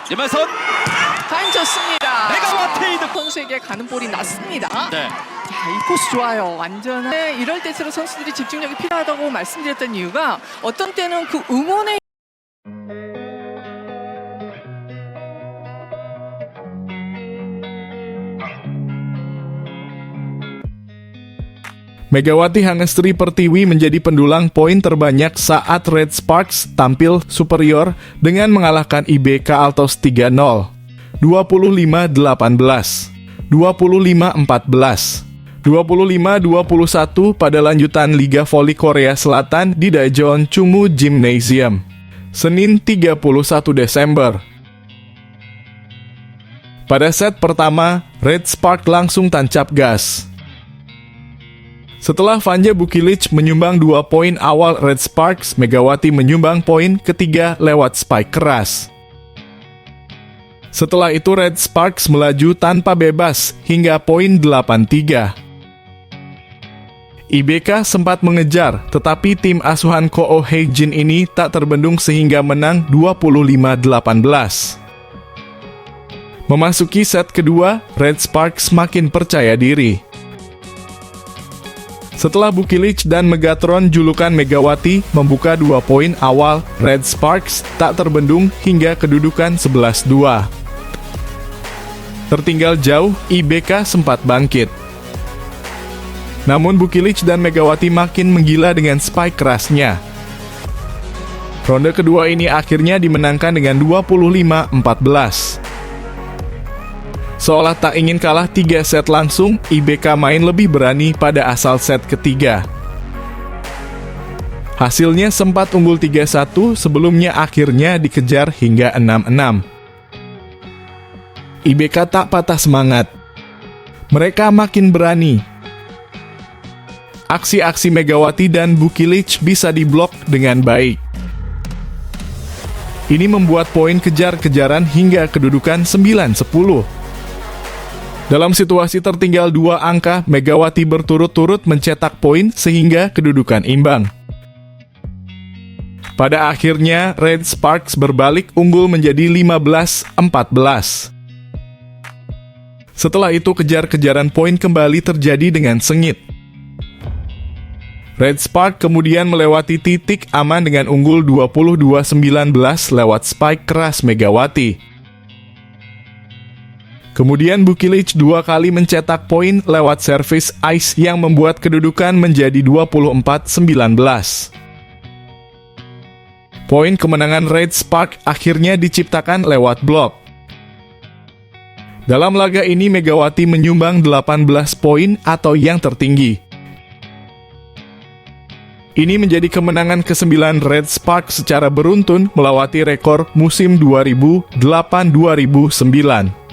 김하선 던졌습니다. 메가와트 득. 선수에게 가는 볼이 났습니다. 네. 자, 이 코스 좋아요. 완전 이럴 때일수록 선수들이 집중력이 필요하다고 말씀드렸던 이유가 어떤 때는 그 응원의 Megawati Hangestri Pertiwi menjadi pendulang poin terbanyak saat Red Sparks tampil superior dengan mengalahkan IBK Altos 3-0, 25-18, 25-14, 25-21 pada lanjutan Liga Voli Korea Selatan di Daejeon Chungmu Gymnasium, Senin 31 Desember. Pada set pertama, Red Spark langsung tancap gas. Setelah Vanja Bukilic menyumbang 2 poin awal Red Sparks, Megawati menyumbang poin ketiga lewat spike keras. Setelah itu Red Sparks melaju tanpa bebas hingga poin 8-3. IBK sempat mengejar, tetapi tim asuhan Ko Oh Hae-jin ini tak terbendung sehingga menang 25-18. Memasuki set kedua, Red Sparks makin percaya diri. Setelah Bukilic dan Megatron julukan Megawati membuka 2 poin awal, Red Sparks tak terbendung hingga kedudukan 11-2. Tertinggal jauh, IBK sempat bangkit. Namun Bukilic dan Megawati makin menggila dengan spike kerasnya. Ronde kedua ini akhirnya dimenangkan dengan 25-14. Seolah tak ingin kalah 3 set langsung, IBK main lebih berani pada asal set ketiga. Hasilnya sempat unggul 3-1, sebelumnya akhirnya dikejar hingga 6-6. IBK tak patah semangat. Mereka makin berani. Aksi-aksi Megawati dan Bukilic bisa diblok dengan baik. Ini membuat poin kejar-kejaran hingga kedudukan 9-10. Dalam situasi tertinggal 2 angka, Megawati berturut-turut mencetak poin sehingga kedudukan imbang. Pada akhirnya, Red Sparks berbalik unggul menjadi 15-14. Setelah itu kejar-kejaran poin kembali terjadi dengan sengit. Red Spark kemudian melewati titik aman dengan unggul 22-19 lewat spike keras Megawati. Kemudian Bukilic 2 kali mencetak poin lewat servis ice yang membuat kedudukan menjadi 24-19. Poin kemenangan Red Spark akhirnya diciptakan lewat blok. Dalam laga ini Megawati menyumbang 18 poin atau yang tertinggi. Ini menjadi kemenangan ke-9 Red Spark secara beruntun melewati rekor musim 2008-2009.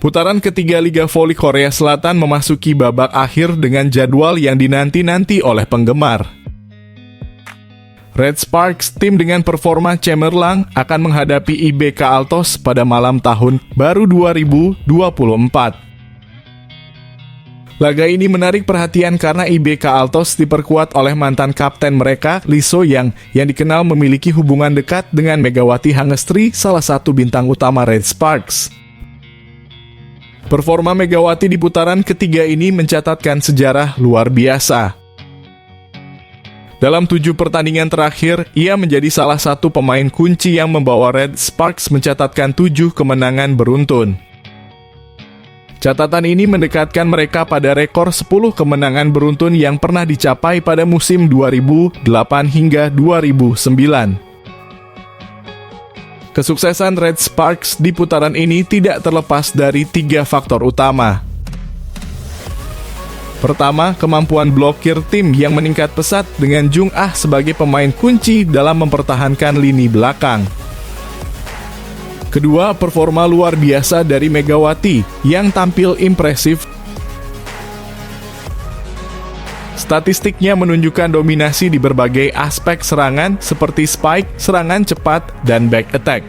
Putaran ketiga Liga Voli Korea Selatan memasuki babak akhir dengan jadwal yang dinanti-nanti oleh penggemar. Red Sparks, tim dengan performa cemerlang, akan menghadapi IBK Altos pada malam tahun baru 2024. Laga ini menarik perhatian karena IBK Altos diperkuat oleh mantan kapten mereka, Lee So-young, yang dikenal memiliki hubungan dekat dengan Megawati Hangestri, salah satu bintang utama Red Sparks. Performa Megawati di putaran ketiga ini mencatatkan sejarah luar biasa. Dalam 7 pertandingan terakhir, ia menjadi salah satu pemain kunci yang membawa Red Sparks mencatatkan 7 kemenangan beruntun. Catatan ini mendekatkan mereka pada rekor 10 kemenangan beruntun yang pernah dicapai pada musim 2008 hingga 2009. Kesuksesan Red Sparks di putaran ini tidak terlepas dari 3 faktor utama. Pertama, kemampuan blokir tim yang meningkat pesat dengan Jung Ah sebagai pemain kunci dalam mempertahankan lini belakang. Kedua, performa luar biasa dari Megawati yang tampil impresif. Statistiknya menunjukkan dominasi di berbagai aspek serangan seperti spike, serangan cepat, dan back attack.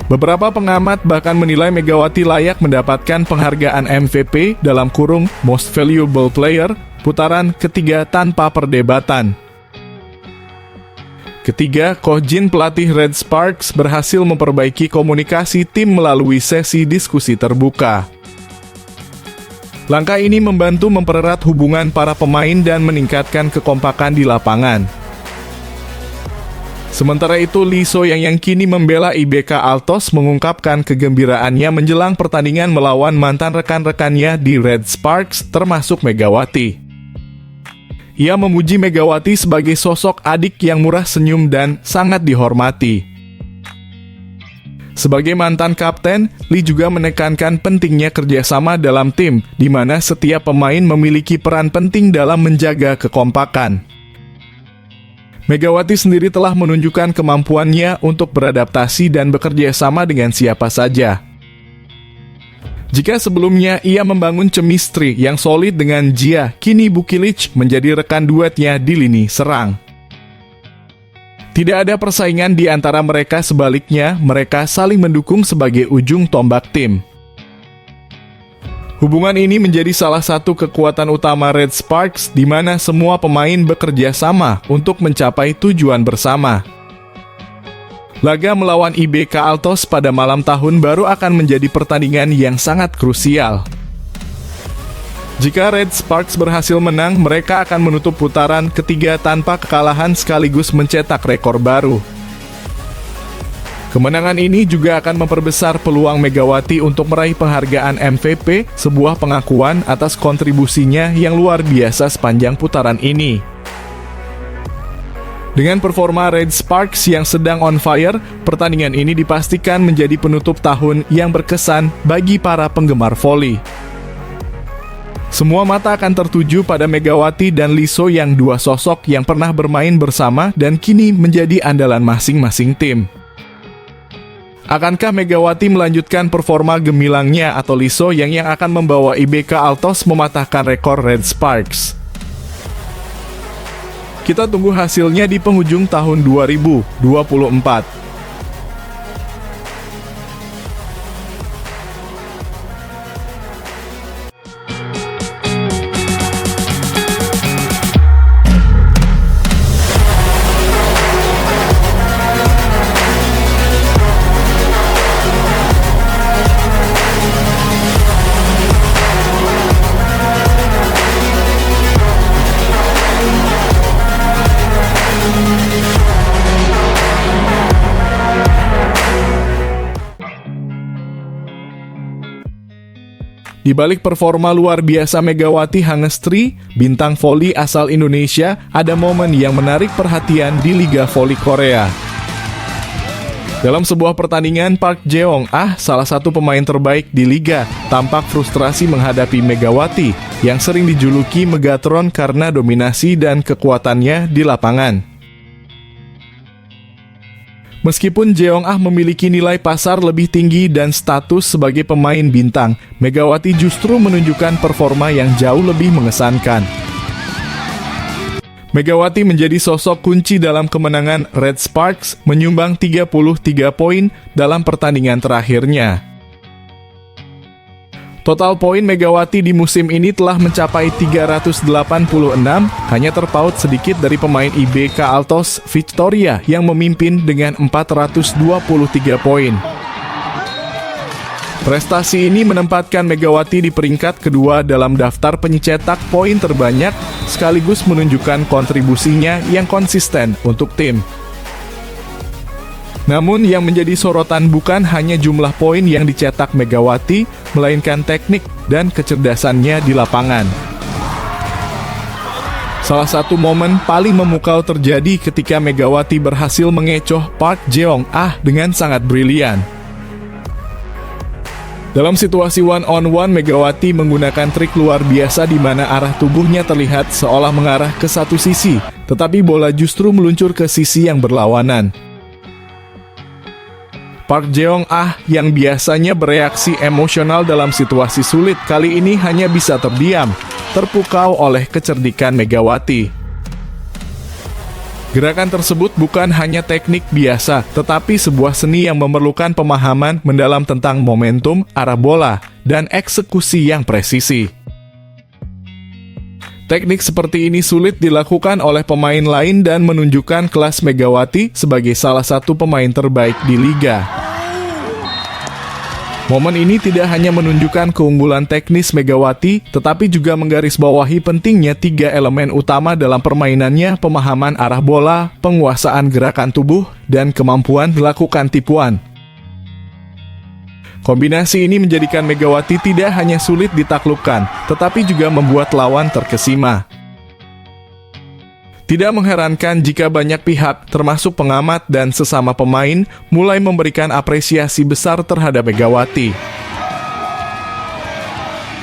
Beberapa pengamat bahkan menilai Megawati layak mendapatkan penghargaan MVP dalam kurung Most Valuable Player putaran ketiga tanpa perdebatan. Ketiga, Ko Jin pelatih Red Sparks berhasil memperbaiki komunikasi tim melalui sesi diskusi terbuka. Langkah ini membantu mempererat hubungan para pemain dan meningkatkan kekompakan di lapangan. Sementara itu, Lee So yang kini membela IBK Altos mengungkapkan kegembiraannya menjelang pertandingan melawan mantan rekan-rekannya di Red Sparks, termasuk Megawati. Ia memuji Megawati sebagai sosok adik yang murah senyum dan sangat dihormati. Sebagai mantan kapten, Lee juga menekankan pentingnya kerjasama dalam tim, di mana setiap pemain memiliki peran penting dalam menjaga kekompakan. Megawati sendiri telah menunjukkan kemampuannya untuk beradaptasi dan bekerja sama dengan siapa saja. Jika sebelumnya ia membangun chemistry yang solid dengan Jia, kini Bukilic menjadi rekan duetnya di lini serang. Tidak ada persaingan di antara mereka, sebaliknya mereka saling mendukung sebagai ujung tombak tim. Hubungan ini menjadi salah satu kekuatan utama Red Sparks, di mana semua pemain bekerja sama untuk mencapai tujuan bersama. Laga melawan IBK Altos pada malam tahun baru akan menjadi pertandingan yang sangat krusial. Jika Red Sparks berhasil menang, mereka akan menutup putaran ketiga tanpa kekalahan sekaligus mencetak rekor baru. Kemenangan ini juga akan memperbesar peluang Megawati untuk meraih penghargaan MVP, sebuah pengakuan atas kontribusinya yang luar biasa sepanjang putaran ini. Dengan performa Red Sparks yang sedang on fire, pertandingan ini dipastikan menjadi penutup tahun yang berkesan bagi para penggemar voli. Semua mata akan tertuju pada Megawati dan Lee So yang dua sosok yang pernah bermain bersama dan kini menjadi andalan masing-masing tim. Akankah Megawati melanjutkan performa gemilangnya atau Lee So yang akan membawa IBK Altos mematahkan rekor Red Sparks? Kita tunggu hasilnya di penghujung tahun 2024. Di balik performa luar biasa Megawati Hangestri, bintang voli asal Indonesia, ada momen yang menarik perhatian di Liga Voli Korea. Dalam sebuah pertandingan, Park Jeong Ah, salah satu pemain terbaik di liga, tampak frustrasi menghadapi Megawati yang sering dijuluki Megatron karena dominasi dan kekuatannya di lapangan. Meskipun Jeong Ah memiliki nilai pasar lebih tinggi dan status sebagai pemain bintang, Megawati justru menunjukkan performa yang jauh lebih mengesankan. Megawati menjadi sosok kunci dalam kemenangan Red Sparks, menyumbang 33 poin dalam pertandingan terakhirnya. Total poin Megawati di musim ini telah mencapai 386, hanya terpaut sedikit dari pemain IBK Altos Victoria yang memimpin dengan 423 poin. Prestasi ini menempatkan Megawati di peringkat kedua dalam daftar pencetak poin terbanyak, sekaligus menunjukkan kontribusinya yang konsisten untuk tim. Namun yang menjadi sorotan bukan hanya jumlah poin yang dicetak Megawati, melainkan teknik dan kecerdasannya di lapangan. Salah satu momen paling memukau terjadi ketika Megawati berhasil mengecoh Park Jeong Ah dengan sangat brilian. Dalam situasi one-on-one, Megawati menggunakan trik luar biasa di mana arah tubuhnya terlihat seolah mengarah ke satu sisi, tetapi bola justru meluncur ke sisi yang berlawanan. Park Jeong-ah yang biasanya bereaksi emosional dalam situasi sulit, kali ini hanya bisa terdiam, terpukau oleh kecerdikan Megawati. Gerakan tersebut bukan hanya teknik biasa, tetapi sebuah seni yang memerlukan pemahaman mendalam tentang momentum, arah bola, dan eksekusi yang presisi. Teknik seperti ini sulit dilakukan oleh pemain lain dan menunjukkan kelas Megawati sebagai salah satu pemain terbaik di liga. Momen ini tidak hanya menunjukkan keunggulan teknis Megawati, tetapi juga menggarisbawahi pentingnya 3 elemen utama dalam permainannya: pemahaman arah bola, penguasaan gerakan tubuh, dan kemampuan melakukan tipuan. Kombinasi ini menjadikan Megawati tidak hanya sulit ditaklukkan, tetapi juga membuat lawan terkesima. Tidak mengherankan jika banyak pihak, termasuk pengamat dan sesama pemain, mulai memberikan apresiasi besar terhadap Megawati.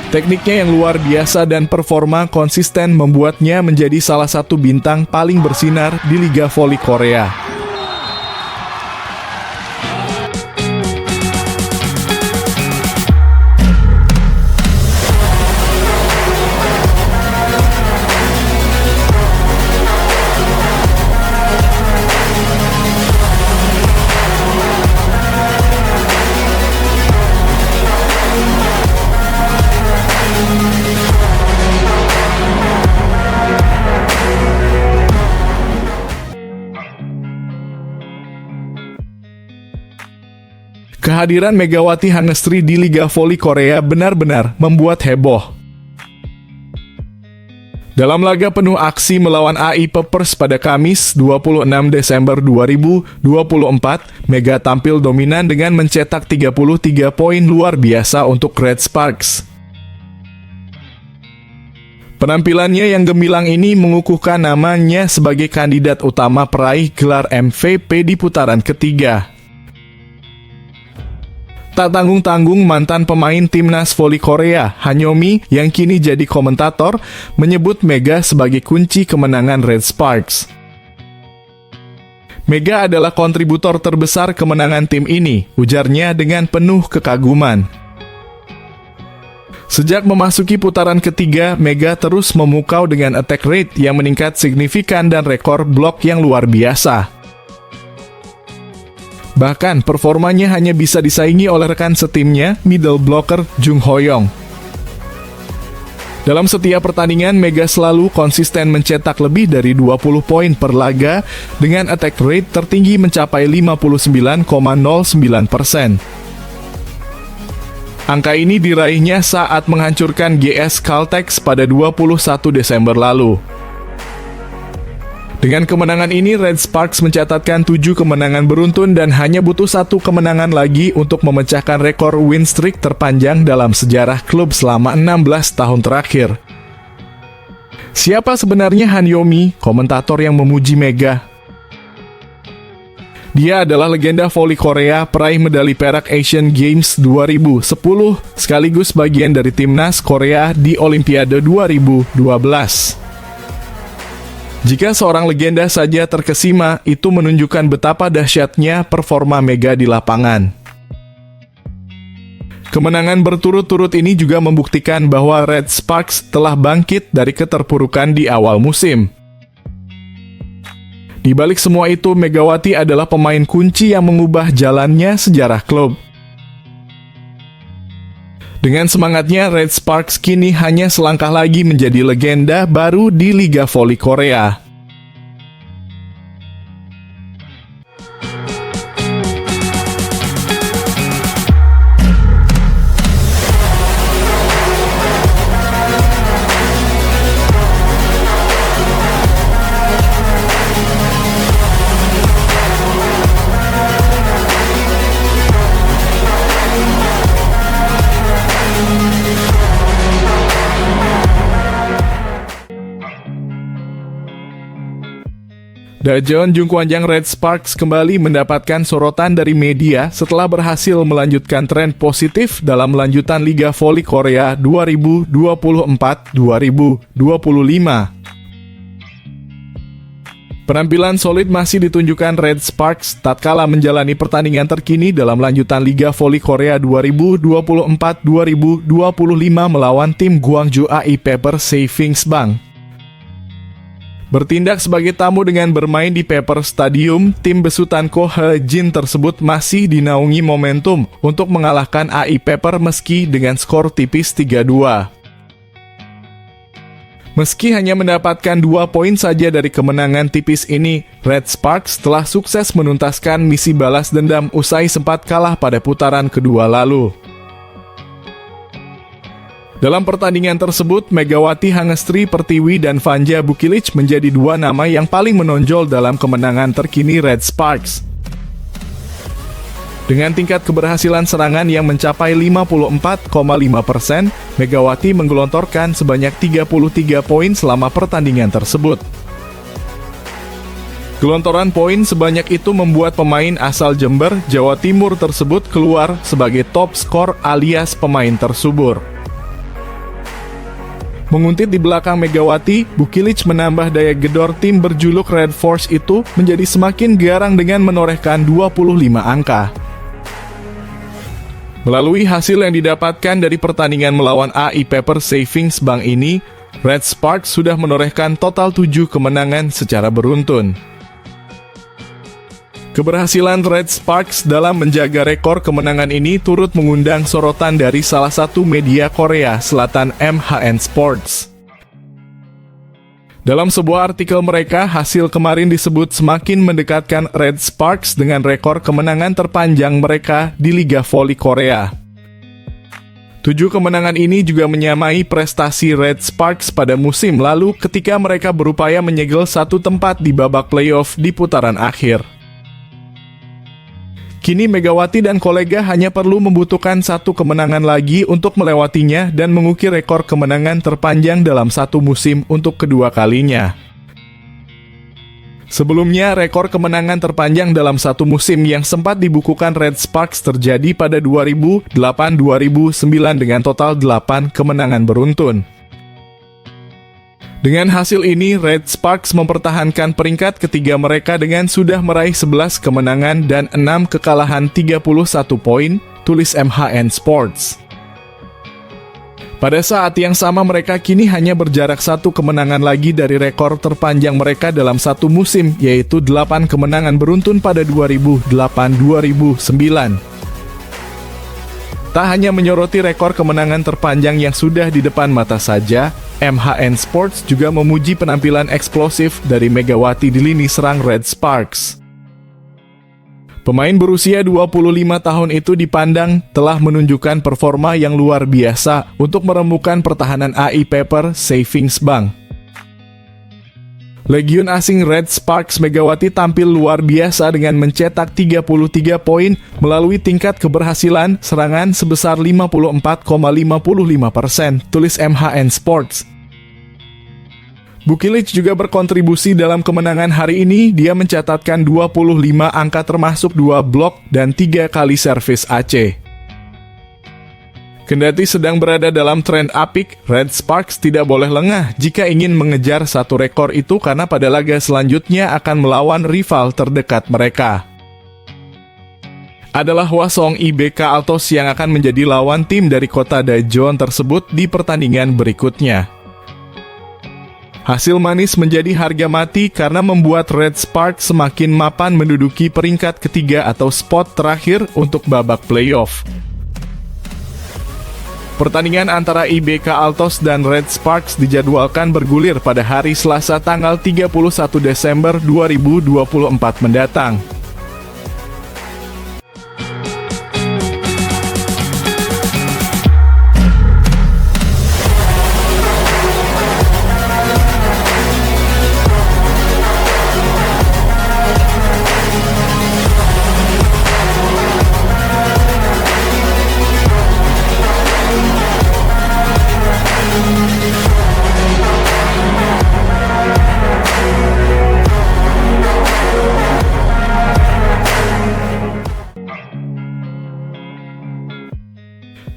Tekniknya yang luar biasa dan performa konsisten membuatnya menjadi salah satu bintang paling bersinar di Liga Voli Korea. Kehadiran Megawati Hangestri di Liga Voli Korea benar-benar membuat heboh. Dalam laga penuh aksi melawan AI Peppers pada Kamis 26 Desember 2024, Mega tampil dominan dengan mencetak 33 poin luar biasa untuk Red Sparks. Penampilannya yang gemilang ini mengukuhkan namanya sebagai kandidat utama peraih gelar MVP di putaran ketiga. Tak tanggung-tanggung, mantan pemain timnas voli Korea, Han Yo-mi, yang kini jadi komentator, menyebut Mega sebagai kunci kemenangan Red Sparks. Mega adalah kontributor terbesar kemenangan tim ini, ujarnya dengan penuh kekaguman. Sejak memasuki putaran ketiga, Mega terus memukau dengan attack rate yang meningkat signifikan dan rekor blok yang luar biasa. Bahkan, performanya hanya bisa disaingi oleh rekan setimnya, middle blocker Jung Ho-young. Dalam setiap pertandingan, Mega selalu konsisten mencetak lebih dari 20 poin per laga dengan attack rate tertinggi mencapai 59,09%. Angka ini diraihnya saat menghancurkan GS Caltex pada 21 Desember lalu. Dengan kemenangan ini, Red Sparks mencatatkan 7 kemenangan beruntun dan hanya butuh 1 kemenangan lagi untuk memecahkan rekor win streak terpanjang dalam sejarah klub selama 16 tahun terakhir. Siapa sebenarnya Han Yo-mi, komentator yang memuji Mega? Dia adalah legenda voli Korea, peraih medali perak Asian Games 2010, sekaligus bagian dari timnas Korea di Olimpiade 2012. Jika seorang legenda saja terkesima, itu menunjukkan betapa dahsyatnya performa Mega di lapangan. Kemenangan berturut-turut ini juga membuktikan bahwa Red Sparks telah bangkit dari keterpurukan di awal musim. Di balik semua itu, Megawati adalah pemain kunci yang mengubah jalannya sejarah klub. Dengan semangatnya, Red Sparks kini hanya selangkah lagi menjadi legenda baru di Liga Voli Korea. Daejeon Jungkwanjang Red Sparks kembali mendapatkan sorotan dari media setelah berhasil melanjutkan tren positif dalam lanjutan Liga Voli Korea 2024-2025. Penampilan solid masih ditunjukkan Red Sparks tatkala menjalani pertandingan terkini dalam lanjutan Liga Voli Korea 2024-2025 melawan tim Gwangju AI Pepper Savings Bank. Bertindak sebagai tamu dengan bermain di Pepper Stadium, tim besutan Ko He-jin tersebut masih dinaungi momentum untuk mengalahkan AI Pepper meski dengan skor tipis 3-2. Meski hanya mendapatkan 2 poin saja dari kemenangan tipis ini, Red Sparks telah sukses menuntaskan misi balas dendam usai sempat kalah pada putaran kedua lalu. Dalam pertandingan tersebut, Megawati Hangestri Pertiwi dan Vanja Bukilic menjadi 2 nama yang paling menonjol dalam kemenangan terkini Red Sparks. Dengan tingkat keberhasilan serangan yang mencapai 54,5%, Megawati menggelontorkan sebanyak 33 poin selama pertandingan tersebut. Gelontoran poin sebanyak itu membuat pemain asal Jember, Jawa Timur tersebut keluar sebagai top skor alias pemain tersubur. Menguntit di belakang Megawati, Bukilic menambah daya gedor tim berjuluk Red Force itu menjadi semakin garang dengan menorehkan 25 angka. Melalui hasil yang didapatkan dari pertandingan melawan AI Pepper Savings Bank ini, Red Sparks sudah menorehkan total 7 kemenangan secara beruntun. Keberhasilan Red Sparks dalam menjaga rekor kemenangan ini turut mengundang sorotan dari salah satu media Korea Selatan, MHN Sports. Dalam sebuah artikel mereka, hasil kemarin disebut semakin mendekatkan Red Sparks dengan rekor kemenangan terpanjang mereka di Liga Voli Korea. 7 kemenangan ini juga menyamai prestasi Red Sparks pada musim lalu ketika mereka berupaya menyegel 1 tempat di babak playoff di putaran akhir. Kini Megawati dan kolega hanya perlu membutuhkan 1 kemenangan lagi untuk melewatinya dan mengukir rekor kemenangan terpanjang dalam 1 musim untuk kedua kalinya. Sebelumnya, rekor kemenangan terpanjang dalam 1 musim yang sempat dibukukan Red Sparks terjadi pada 2008-2009 dengan total 8 kemenangan beruntun. Dengan hasil ini, Red Sparks mempertahankan peringkat ketiga mereka dengan sudah meraih 11 kemenangan dan 6 kekalahan 31 poin, tulis MHN Sports. Pada saat yang sama mereka kini hanya berjarak 1 kemenangan lagi dari rekor terpanjang mereka dalam 1 musim, yaitu 8 kemenangan beruntun pada 2008-2009. Tak hanya menyoroti rekor kemenangan terpanjang yang sudah di depan mata saja, MHN Sports juga memuji penampilan eksplosif dari Megawati di lini serang Red Sparks. Pemain berusia 25 tahun itu dipandang telah menunjukkan performa yang luar biasa untuk merembukan pertahanan AI Pepper Savings Bank. Legiun asing Red Sparks Megawati tampil luar biasa dengan mencetak 33 poin melalui tingkat keberhasilan serangan sebesar 54,55%, tulis MHN Sports. Bukilic juga berkontribusi dalam kemenangan hari ini. Dia mencatatkan 25 angka termasuk 2 blok dan 3 kali servis AC. Kendati sedang berada dalam tren apik, Red Sparks tidak boleh lengah jika ingin mengejar 1 rekor itu karena pada laga selanjutnya akan melawan rival terdekat mereka. Adalah Hwasong IBK Altos yang akan menjadi lawan tim dari kota Daejeon tersebut di pertandingan berikutnya. Hasil manis menjadi harga mati karena membuat Red Sparks semakin mapan menduduki peringkat ketiga atau spot terakhir untuk babak playoff. Pertandingan antara IBK Altos dan Red Sparks dijadwalkan bergulir pada hari Selasa tanggal 31 Desember 2024 mendatang.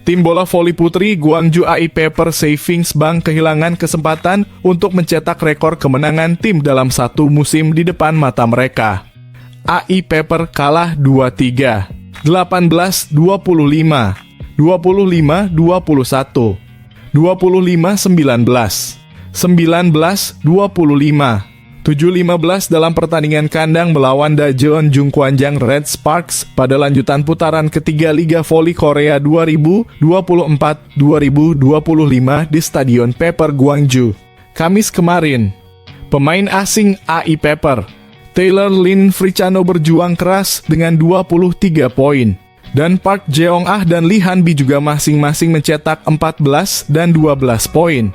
Tim bola voli putri Gwangju AI Pepper Savings Bank kehilangan kesempatan untuk mencetak rekor kemenangan tim dalam satu musim di depan mata mereka. AI Pepper kalah 2-3, 18-25, 25-21, 25-19, 19-25, 7-15 dalam pertandingan kandang melawan Daejeon Jungkwanjang Red Sparks pada lanjutan putaran ketiga Liga Voli Korea 2024-2025 di Stadion Pepper Gwangju, Kamis kemarin. Pemain asing AI Pepper, Taylor Lin Fricano berjuang keras dengan 23 poin, dan Park Jeong Ah dan Lee Han Bi juga masing-masing mencetak 14 dan 12 poin.